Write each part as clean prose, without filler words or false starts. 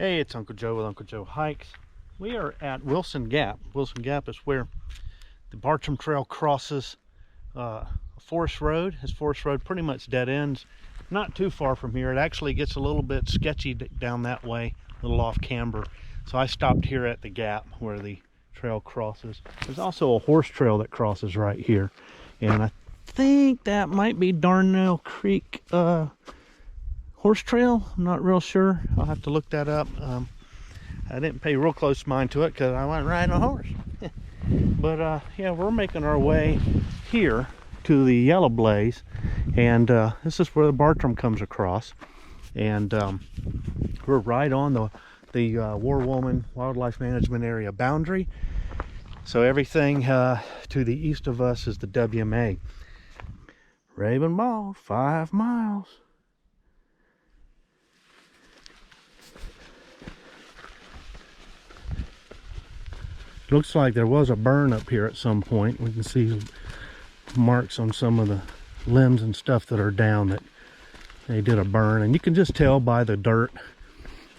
Hey, it's Uncle Joe with Uncle Joe Hikes. We are at Wilson Gap. Wilson Gap is where the Bartram Trail crosses a forest road. This forest road pretty much dead ends. Not too far from here. It actually gets a little bit sketchy down that way, a little off camber. So I stopped here at the gap where the trail crosses. There's also a horse trail that crosses right here. And I think that might be Darnell Creek horse trail. I'm not real sure. I'll have to look that up. I didn't pay real close mind to it because I wasn't riding a horse. But yeah, we're making our way here to the Yellow Blaze, and this is where the Bartram comes across, and we're right on the War Woman Wildlife Management Area boundary. So everything to the east of us is the WMA. Rabun Bald, 5 miles. Looks like there was a burn up here at some point. We can see marks on some of the limbs and stuff that are down that they did a burn, and you can just tell by the dirt,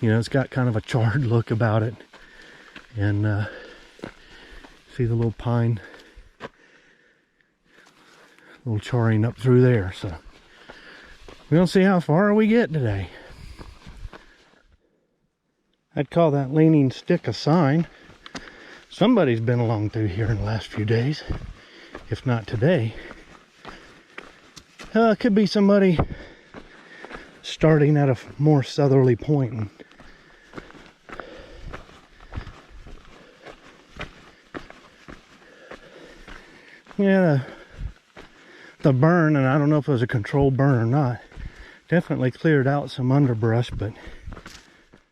you know, it's got kind of a charred look about it. And see the little pine, little charring up through there. So we're gonna see how far we get today. I'd call that leaning stick a sign. Somebody's been along through here in the last few days, if not today. Could be somebody starting at a more southerly point. Yeah, the burn, and I don't know if it was a controlled burn or not, definitely cleared out some underbrush. But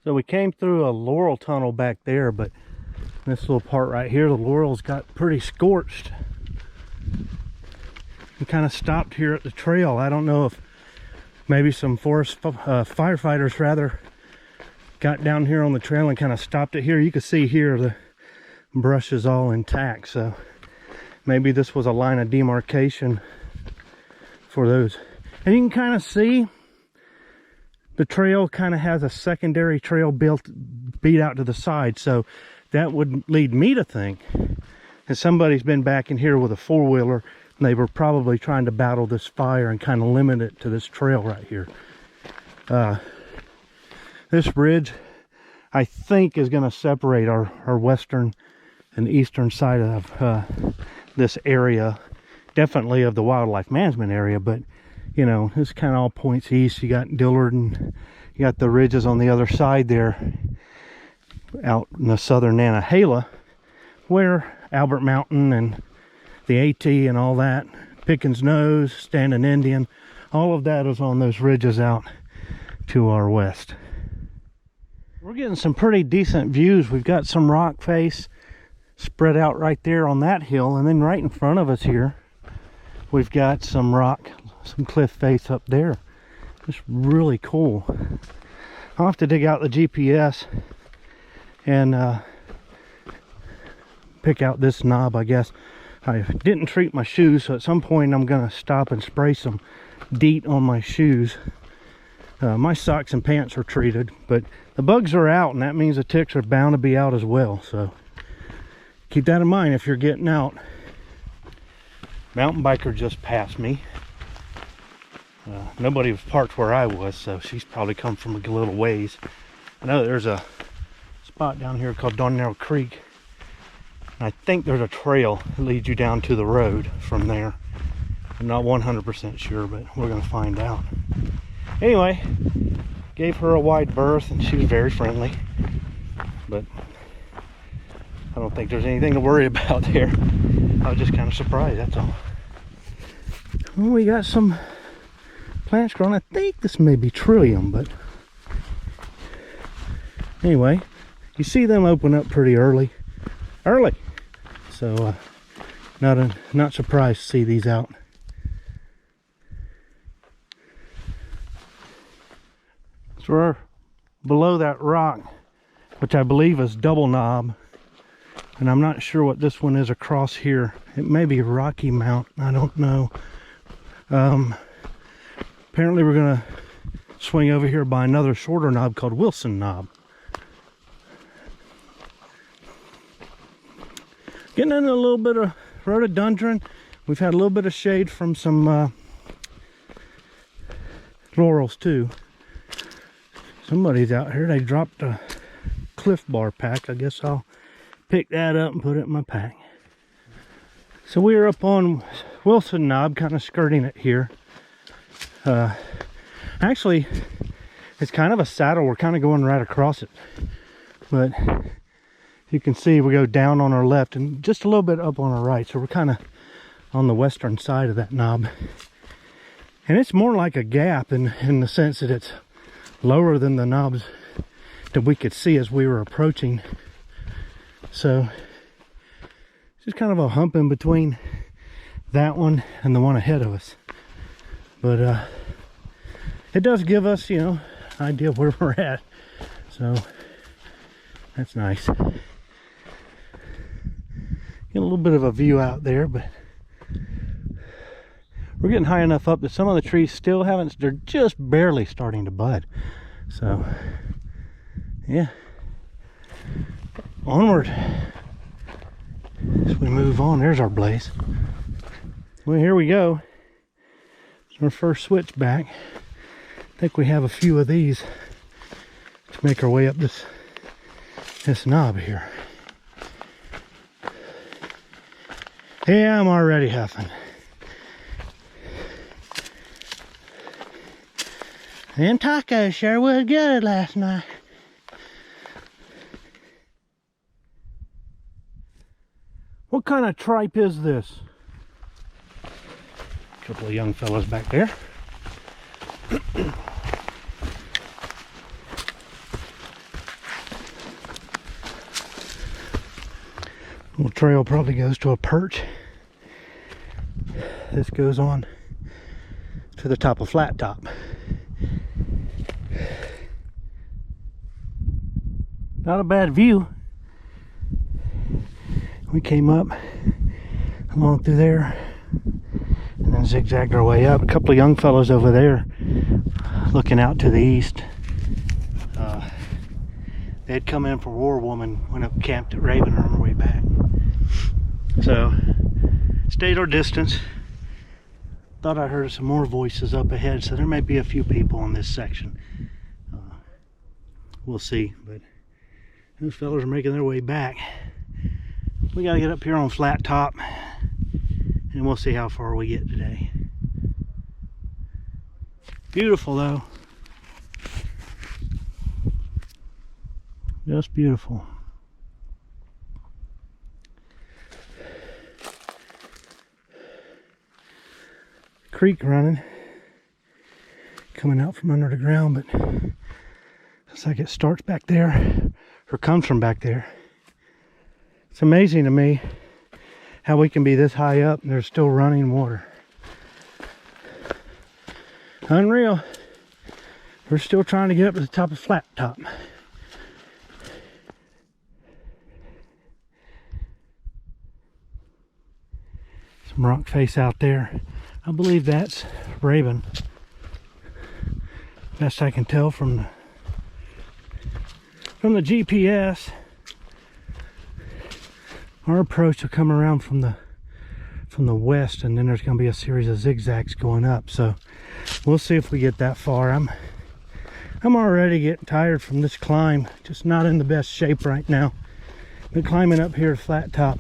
so we came through a laurel tunnel back there, but this little part right here, the laurels got pretty scorched. We kind of stopped here at the trail. I don't know if maybe some forest firefighters rather got down here on the trail and kind of stopped it here. You can see here the brush is all intact, so maybe this was a line of demarcation for those. And you can kind of see the trail kind of has a secondary trail beat out to the side, so that would lead me to think that somebody's been back in here with a four-wheeler, and they were probably trying to battle this fire and kind of limit it to this trail right here. This bridge, I think, is going to separate our western and eastern side of this area, definitely of the wildlife management area. But you know, this kind of all points east. You got Dillard, and you got the ridges on the other side there out in the southern Nantahala, where Albert Mountain and the AT and all that, Pickens Nose, Standing Indian, all of that is on those ridges out to our west. We're getting some pretty decent views. We've got some rock face spread out right there on that hill, and then right in front of us here we've got some rock, some cliff face up there. It's really cool. I'll have to dig out the GPS and pick out this knob, I guess. I didn't treat my shoes, so at some point I'm gonna stop and spray some DEET on my shoes. My socks and pants are treated, but the bugs are out, and that means the ticks are bound to be out as well, so keep that in mind if you're getting out. Mountain biker just passed me. Nobody was parked where I was, so she's probably come from a little ways. I know there's a spot down here called Darnell Creek, and I think there's a trail that leads you down to the road from there. I'm not 100% sure, but we're gonna find out. Anyway, gave her a wide berth, and she was very friendly, but I don't think there's anything to worry about there. I was just kind of surprised, that's all. Well, we got some plants growing. I think this may be trillium, but anyway, you see them open up pretty early. So not surprised to see these out. So we're below that rock, which I believe is Double Knob, and I'm not sure what this one is across here. It may be Rocky Mount, I don't know. Apparently we're gonna swing over here by another shorter knob called Wilson Knob. Getting in a little bit of rhododendron. We've had a little bit of shade from some laurels too. Somebody's out here. They dropped a Cliff Bar pack. I guess I'll pick that up and put it in my pack. So we're up on Wilson Knob, kind of skirting it here. Actually, it's kind of a saddle. We're kind of going right across it. But you can see we go down on our left and just a little bit up on our right. So we're kind of on the western side of that knob. And it's more like a gap in the sense that it's lower than the knobs that we could see as we were approaching. So it's just kind of a hump in between that one and the one ahead of us. But it does give us, you know, an idea of where we're at. So that's nice. Get a little bit of a view out there, but we're getting high enough up that some of the trees still haven't, they're just barely starting to bud. So, yeah. Onward. As we move on, there's our blaze. Well, here we go. It's our first switchback. I think we have a few of these to make our way up this knob here. Yeah, I'm already huffing. Them tacos sure was good last night. What kind of tripe is this? A couple of young fellas back there. Little trail probably goes to a perch. This goes on to the top of Flat Top. Not a bad view. We came up along through there and then zigzagged our way up. A couple of young fellows over there looking out to the east. They had come in for War Woman, went up camped at Raven on our way back. So stayed our distance. Thought I heard some more voices up ahead, so there may be a few people in this section. We'll see, but those fellas are making their way back. We gotta get up here on Flat Top and we'll see how far we get today. Beautiful though. Just beautiful. Creek running, coming out from under the ground, but looks like it starts back there or comes from back there. It's amazing to me how we can be this high up and there's still running water. Unreal. We're still trying to get up to the top of Flat Top. Some rock face out there. I believe that's Raven. Best I can tell from the GPS. Our approach will come around from the west, and then there's going to be a series of zigzags going up. So we'll see if we get that far. I'm already getting tired from this climb. Just not in the best shape right now. But climbing up here to Flat Top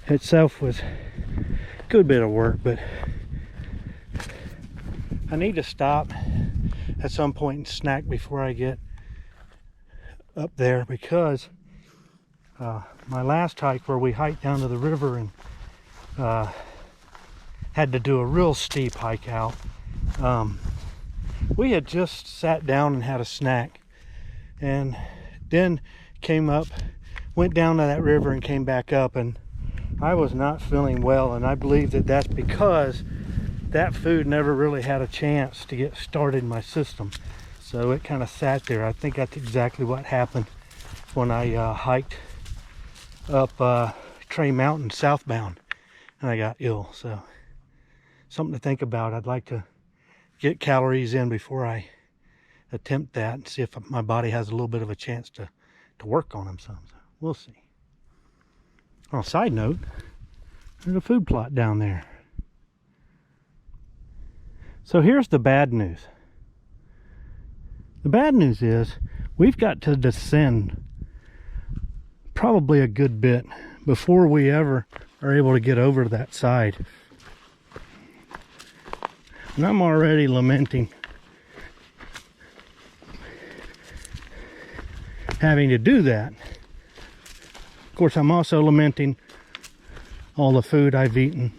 itself was a good bit of work, but I need to stop at some point and snack before I get up there, because my last hike where we hiked down to the river and had to do a real steep hike out, we had just sat down and had a snack and then came up, went down to that river and came back up, and I was not feeling well, and I believe that that's because that food never really had a chance to get started in my system. So it kind of sat there. I think that's exactly what happened when I hiked up Trey Mountain southbound and I got ill. So something to think about. I'd like to get calories in before I attempt that and see if my body has a little bit of a chance to work on them some. So we'll see. On a side note, there's a food plot down there. So here's the bad news. The bad news is we've got to descend probably a good bit before we ever are able to get over to that side. And I'm already lamenting having to do that. Of course, I'm also lamenting all the food I've eaten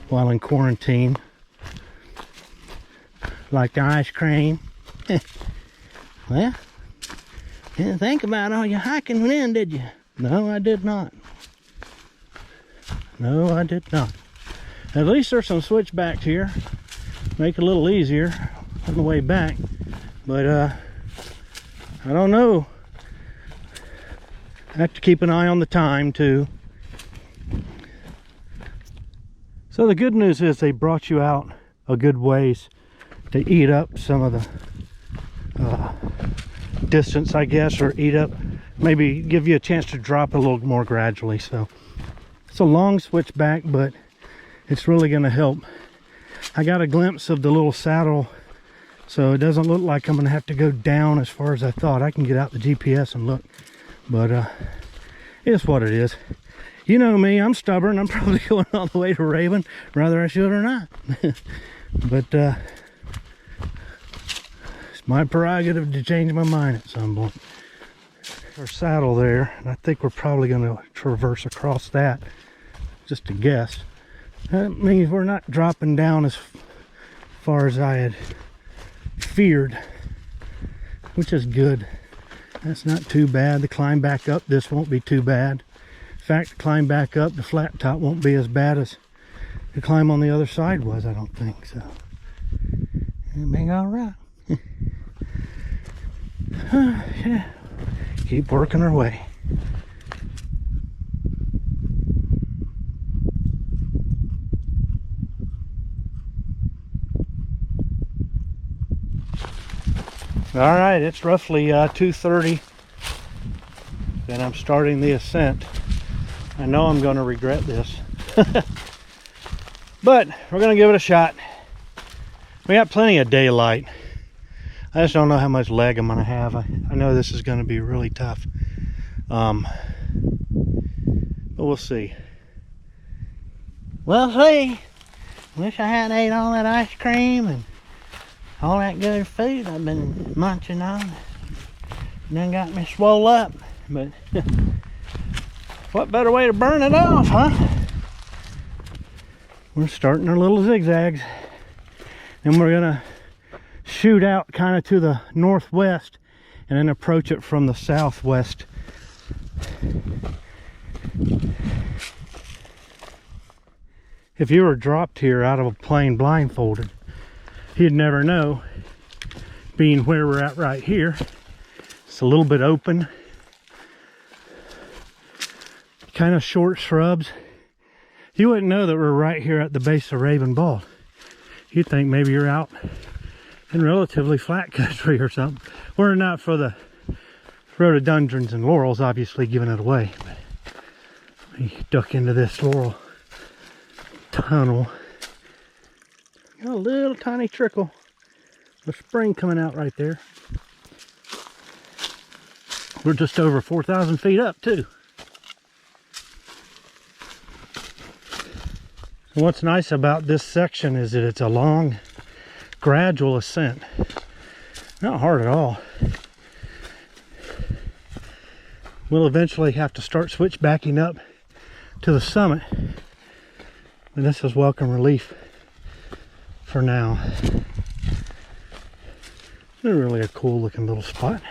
while in quarantine, like the ice cream. Well, didn't think about all your hiking then, did you? No, I did not. No, I did not. At least there's some switchbacks here. Make it a little easier on the way back. But, I don't know. I have to keep an eye on the time, too. So the good news is they brought you out a good ways to eat up some of the distance, I guess, or eat up, maybe give you a chance to drop a little more gradually. So it's a long switchback, but it's really going to help. I got a glimpse of the little saddle, so it doesn't look like I'm going to have to go down as far as I thought. I can get out the GPS and look, but it's what it is. You know me, I'm stubborn. I'm probably going all the way to Rabun, whether I should or not. But it's my prerogative to change my mind at some point. Our saddle there, and I think we're probably going to traverse across that, just a guess. That means we're not dropping down as far as I had feared, which is good. That's not too bad. The climb back up, this won't be too bad. In fact, the climb back up, the flat top won't be as bad as the climb on the other side was, I don't think. So it'll be all right. Yeah. Keep working our way. All right, it's roughly 2:30 and I'm starting the ascent. I know I'm going to regret this, but we're going to give it a shot. We got plenty of daylight. I just don't know how much leg I'm going to have. I know this is going to be really tough, but we'll see. We'll see. Wish I hadn't ate all that ice cream and all that good food I've been munching on. Done got me swole up, but what better way to burn it off, huh? We're starting our little zigzags, and we're gonna shoot out kind of to the northwest and then approach it from the southwest. If you were dropped here out of a plane blindfolded, you'd never know, being where we're at right here. It's a little bit open, kind of short shrubs. You wouldn't know that we're right here at the base of Rabun Bald. You'd think maybe you're out in relatively flat country or something. We're not for the rhododendrons and laurels, obviously giving it away. But let me duck into this laurel tunnel. Got a little tiny trickle of spring coming out right there. We're just over 4,000 feet up too. So what's nice about this section is that it's a long, gradual ascent. Not hard at all. We'll eventually have to start switchbacking up to the summit, but this is welcome relief for now. It's really a cool looking little spot.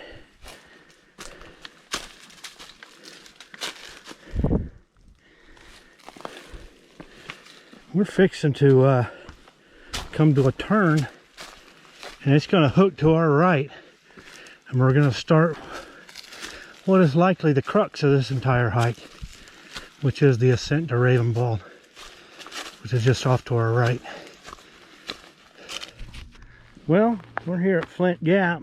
We're fixing to come to a turn, and it's going to hook to our right, and we're going to start what is likely the crux of this entire hike, which is the ascent to Rabun Bald, which is just off to our right. Well, we're here at Flint Gap.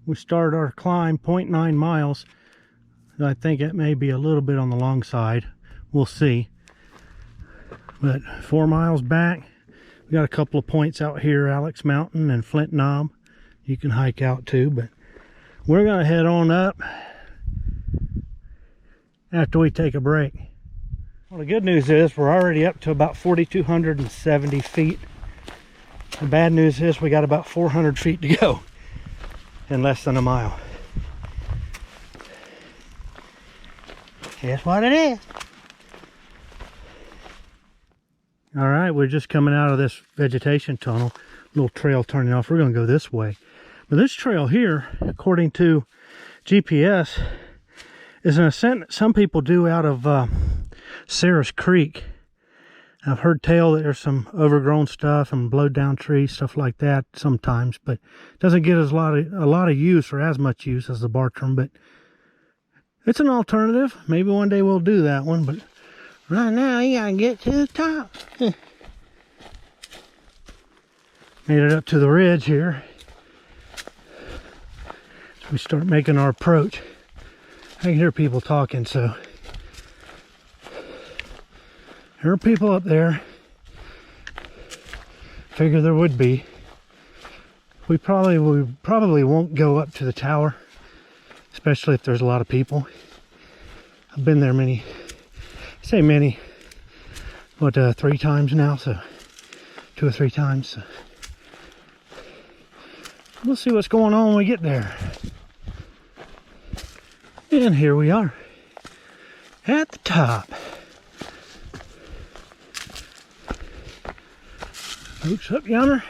We started our climb 0.9 miles. I think it may be a little bit on the long side. we'll see. But 4 miles back, we got a couple of points out here, Alex Mountain and Flint Knob. You can hike out too, but we're gonna head on up after we take a break. Well, the good news is we're already up to about 4,270 feet. The bad news is we got about 400 feet to go in less than a mile. That's what it is. All right, we're just coming out of this vegetation tunnel, little trail turning off. We're gonna go this way. But this trail here, according to GPS, is an ascent that some people do out of Sarah's Creek. I've heard tell that there's some overgrown stuff and blowed down trees, stuff like that sometimes, but it doesn't get a lot of use or as much use as the Bartram, but it's an alternative. Maybe one day we'll do that one, but right now you gotta get to the top. Made it up to the ridge here. So we start making our approach. I can hear people talking, so there are people up there. Figure there would be. We probably won't go up to the tower, especially if there's a lot of people. I've been there many, 3 times now, so 2 or 3 times. So we'll see what's going on when we get there. And here we are at the top. Oops, up yonder.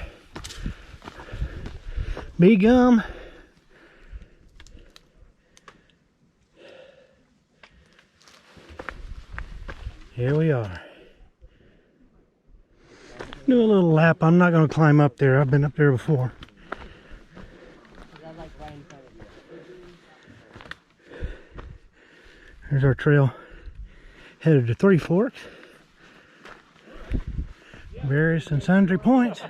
Bee gum. Here we are. Do a little lap. I'm not going to climb up there. I've been up there before. There's our trail headed to 3 Forks. Various and sundry points.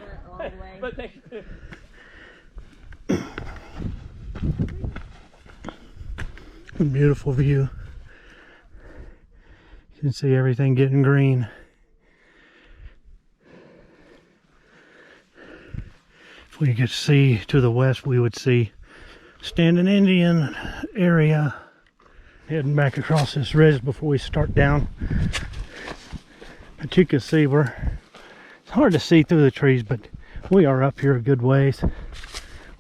Beautiful view. You can see everything getting green. If we could see to the west, we would see Standing Indian area. Heading back across this ridge before we start down. But you can see it's hard to see through the trees, but we are up here a good ways.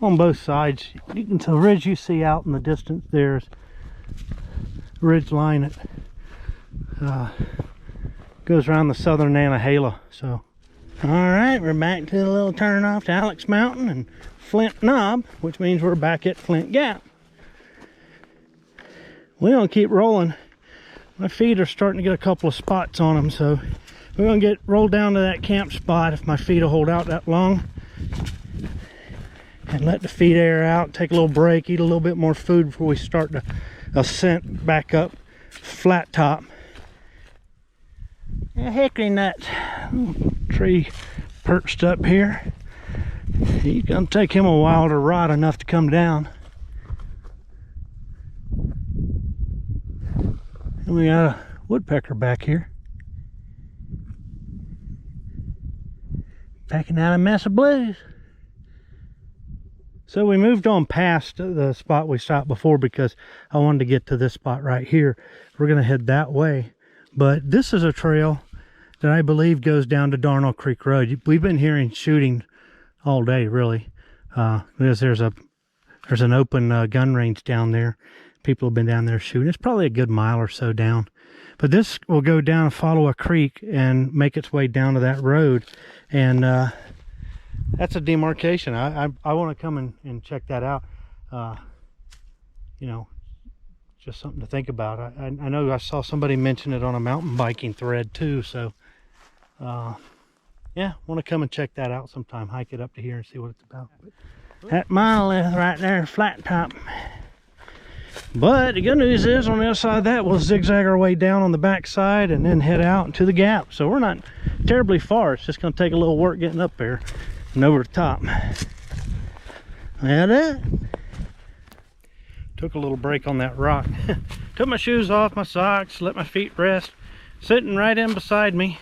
On both sides, you can tell the ridge you see out in the distance there's a ridge line that goes around the southern Nantahala. So, all right, we're back to the little turn off to Alex Mountain and Flint Knob, which means we're back at Flint Gap. We're gonna keep rolling. My feet are starting to get a couple of spots on them, so we're gonna roll down to that camp spot if my feet will hold out that long, and let the feet air out, take a little break, eat a little bit more food before we start the ascent back up flat top. A hickory nut tree perched up here. He's gonna take him a while to rot enough to come down. And we got a woodpecker back here, pecking out a mess of blues. So we moved on past the spot we stopped before because I wanted to get to this spot right here. We're going to head that way. But this is a trail that I believe goes down to Darnell Creek Road. We've been hearing shooting all day, really. Because there's an open gun range down there. People have been down there shooting. It's probably a good mile or so down. But this will go down and follow a creek and make its way down to that road. And that's a demarcation. I want to come and check that out. You know, just something to think about. I know I saw somebody mention it on a mountain biking thread too. So, yeah, want to come and check that out sometime. Hike it up to here and see what it's about. But that mile is right there, flat top. But the good news is on the other side of that, we'll zigzag our way down on the back side and then head out to the gap. So we're not terribly far. It's just going to take a little work getting up there and over the top. That took a little break on that rock. Took my shoes off, my socks, let my feet rest, sitting right in beside me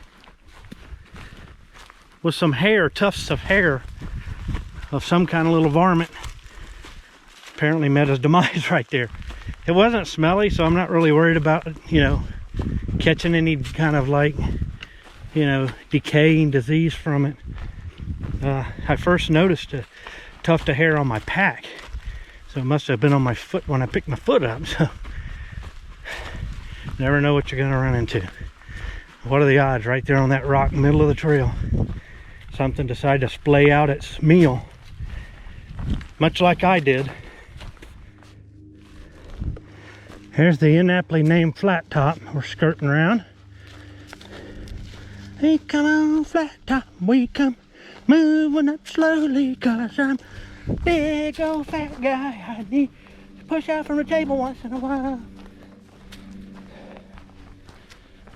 with some hair, tufts of hair of some kind of little varmint. Apparently met his demise right there. It wasn't smelly, so I'm not really worried about, you know, catching any kind of, like, you know, decaying disease from it. I first noticed a tuft of hair on my pack, so it must have been on my foot when I picked my foot up. So never know what you're gonna run into. What are the odds? Right there on that rock, middle of the trail, something decided to splay out its meal, much like I did. Here's the inaptly named flat top we're skirting around. Hey, come on, flat top, we come moving up slowly, 'cause I'm a big old fat guy. I need to push out from the table once in a while.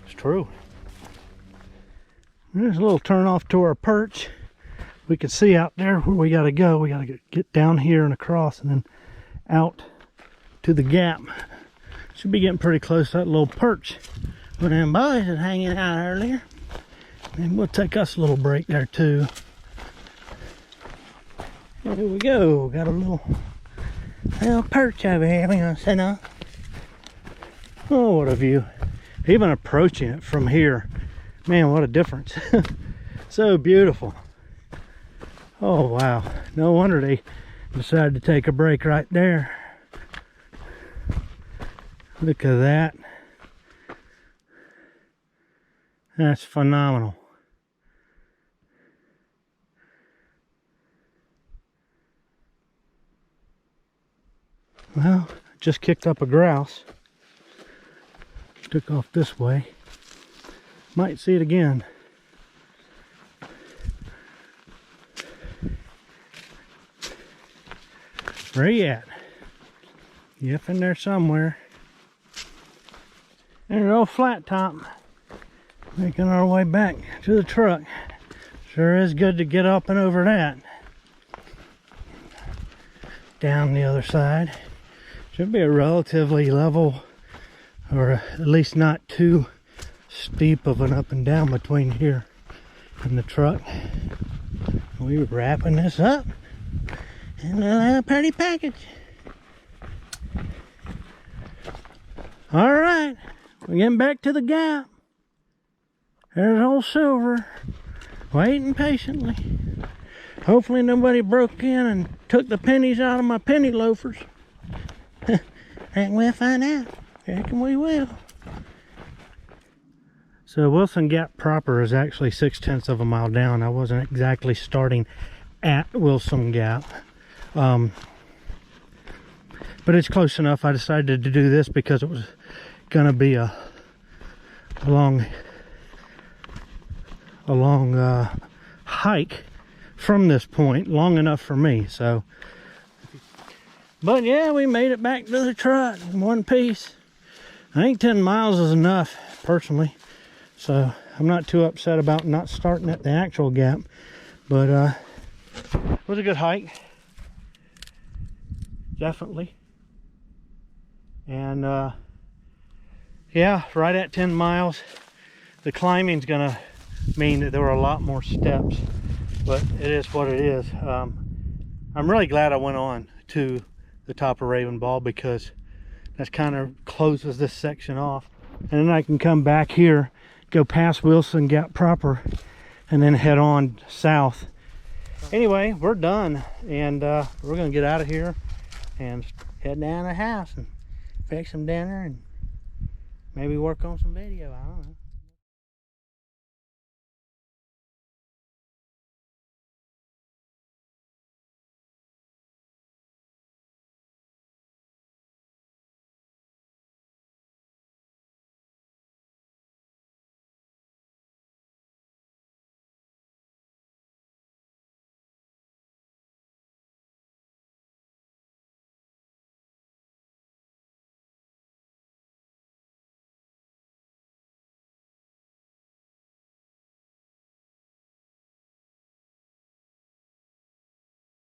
It's true. There's a little turn off to our perch. We can see out there where we gotta go. We gotta get down here and across and then out to the gap. Should be getting pretty close to that little perch where them boys was hanging out earlier. And we'll take us a little break there too. Here we go. Got a little perch over here we're gonna sit on. Oh, what a view. Even approaching it from here, man, what a difference. So beautiful. Oh wow, no wonder they decided to take a break right there. Look at that. That's phenomenal. Well, just kicked up a grouse. Took off this way. Might see it again. Where you at? Yep, in there somewhere. There's old flat top. Making our way back to the truck. Sure is good to get up and over that. Down the other side. Should be a relatively level, or at least not too steep of an up and down between here and the truck. We're wrapping this up in a little pretty package. All right, we're getting back to the gap. There's old Silver, waiting patiently. Hopefully nobody broke in and took the pennies out of my penny loafers. And we'll find out. I reckon we will. So Wilson Gap proper is actually 6/10 of a mile down. I wasn't exactly starting at Wilson Gap. But it's close enough. I decided to do this because it was gonna be a long hike from this point, long enough for me. So, but yeah, we made it back to the truck in one piece. I think 10 miles is enough personally, so I'm not too upset about not starting at the actual gap. But it was a good hike, definitely. And yeah, right at 10 miles. The climbing's gonna mean that there were a lot more steps, but it is what it is. I'm really glad I went on to the top of Rabun Bald, because that kind of closes this section off, and then I can come back here, go past Wilson Gap proper, and then head on south. Anyway, we're done, and we're gonna get out of here and head down to the house and fix some dinner and maybe work on some video. I don't know.